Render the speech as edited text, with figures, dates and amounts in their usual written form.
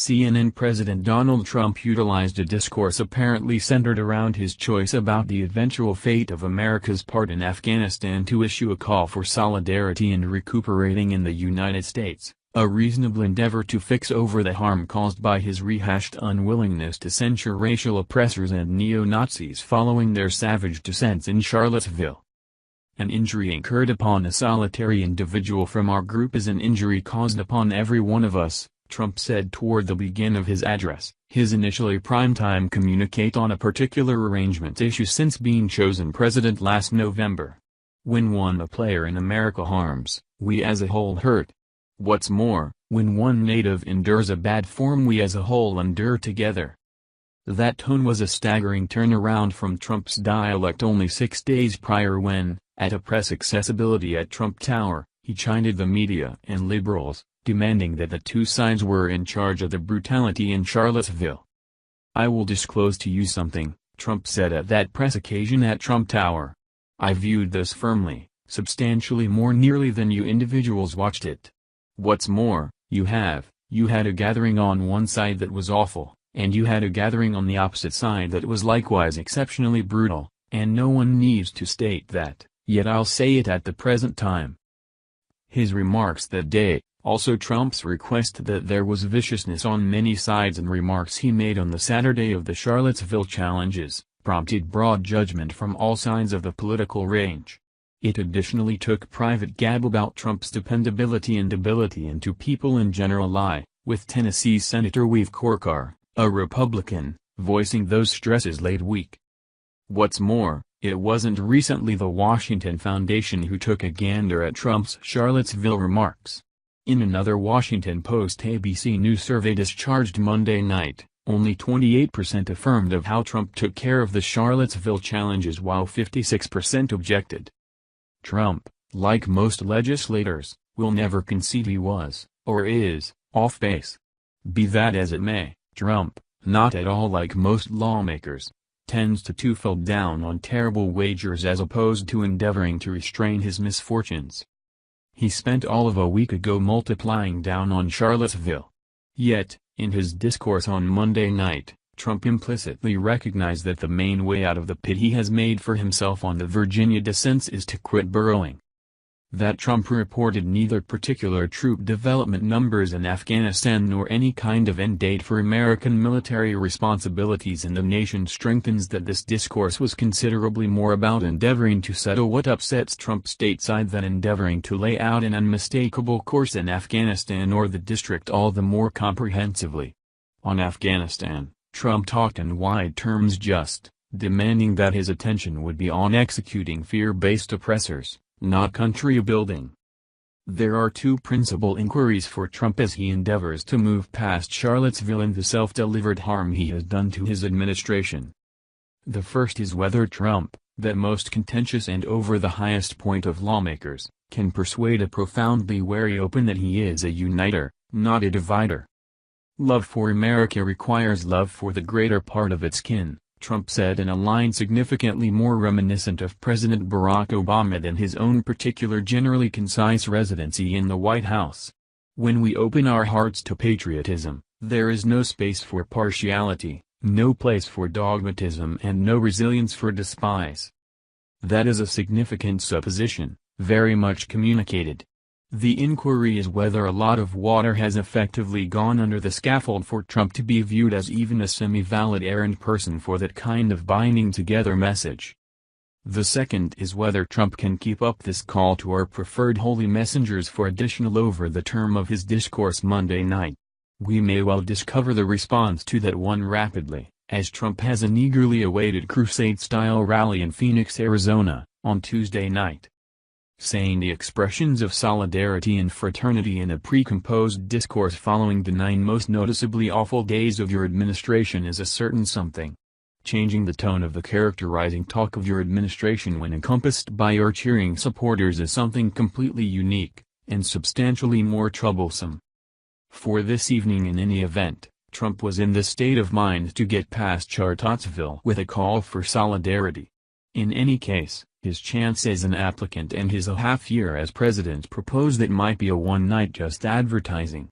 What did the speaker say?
CNN President Donald Trump utilized a discourse apparently centered around his choice about the eventual fate of America's part in Afghanistan to issue a call for solidarity and recuperating in the United States, a reasonable endeavor to fix over the harm caused by his rehashed unwillingness to censure racial oppressors and neo-Nazis following their savage dissents in Charlottesville. An injury incurred upon a solitary individual from our group is an injury caused upon every one of us, Trump said toward the beginning of his address, his initially primetime communicate on a particular arrangement issue since being chosen president last November. When a player in America harms, we as a whole hurt. What's more, when one native endures a bad form, we as a whole endure together. That tone was a staggering turnaround from Trump's dialect only 6 days prior when, at a press accessibility at Trump Tower, he chided the media and liberals, demanding that the two sides were in charge of the brutality in Charlottesville. "I will disclose to you something," Trump said at that press occasion at Trump Tower. "I viewed this firmly, substantially more nearly than you individuals watched it. What's more, you had a gathering on one side that was awful, and you had a gathering on the opposite side that was likewise exceptionally brutal, and no one needs to state that, yet I'll say it at the present time." His remarks that day, also Trump's request that there was viciousness on many sides and remarks he made on the Saturday of the Charlottesville challenges, prompted broad judgment from all sides of the political range. It additionally took private gab about Trump's dependability and ability and to people in general lie, with Tennessee Senator Wave Corker, a Republican, voicing those stresses late week. What's more, it wasn't recently the Washington Foundation who took a gander at Trump's Charlottesville remarks. In another Washington Post-ABC News survey discharged Monday night, only 28% affirmed of how Trump took care of the Charlottesville challenges while 56% objected. Trump, like most legislators, will never concede he was, or is, off base. Be that as it may, Trump, not at all like most lawmakers, tends to two-fall down on terrible wagers as opposed to endeavoring to restrain his misfortunes. He spent all of a week ago multiplying down on Charlottesville. Yet, in his discourse on Monday night, Trump implicitly recognized that the main way out of the pit he has made for himself on the Virginia dissents is to quit burrowing. That Trump reported neither particular troop development numbers in Afghanistan nor any kind of end date for American military responsibilities in the nation strengthens that this discourse was considerably more about endeavoring to settle what upsets Trump stateside than endeavoring to lay out an unmistakable course in Afghanistan or the district all the more comprehensively. On Afghanistan, Trump talked in wide terms just, demanding that his attention would be on executing fear-based oppressors, not country building. There are two principal inquiries for Trump as he endeavors to move past Charlottesville and the self-delivered harm he has done to his administration. The first is whether Trump, that most contentious and over the highest point of lawmakers, can persuade a profoundly wary open that he is a uniter, not a divider. Love for America requires love for the greater part of its kin, Trump said in a line significantly more reminiscent of President Barack Obama than his own particular generally concise residency in the White House. When we open our hearts to patriotism, there is no space for partiality, no place for dogmatism and no resilience for despise. That is a significant supposition, very much communicated. The inquiry is whether a lot of water has effectively gone under the scaffold for Trump to be viewed as even a semi-valid errand person for that kind of binding together message. The second is whether Trump can keep up this call to our preferred holy messengers for additional over the term of his discourse Monday night. We may well discover the response to that one rapidly, as Trump has an eagerly awaited crusade-style rally in Phoenix, Arizona, on Tuesday night. Saying the expressions of solidarity and fraternity in a pre-composed discourse following the 9 most noticeably awful days of your administration is a certain something. Changing the tone of the characterizing talk of your administration when encompassed by your cheering supporters is something completely unique, and substantially more troublesome. For this evening in any event, Trump was in the state of mind to get past Charlottesville with a call for solidarity. In any case, his chance as an applicant and his half year as president propose that might be a one-night just advertising.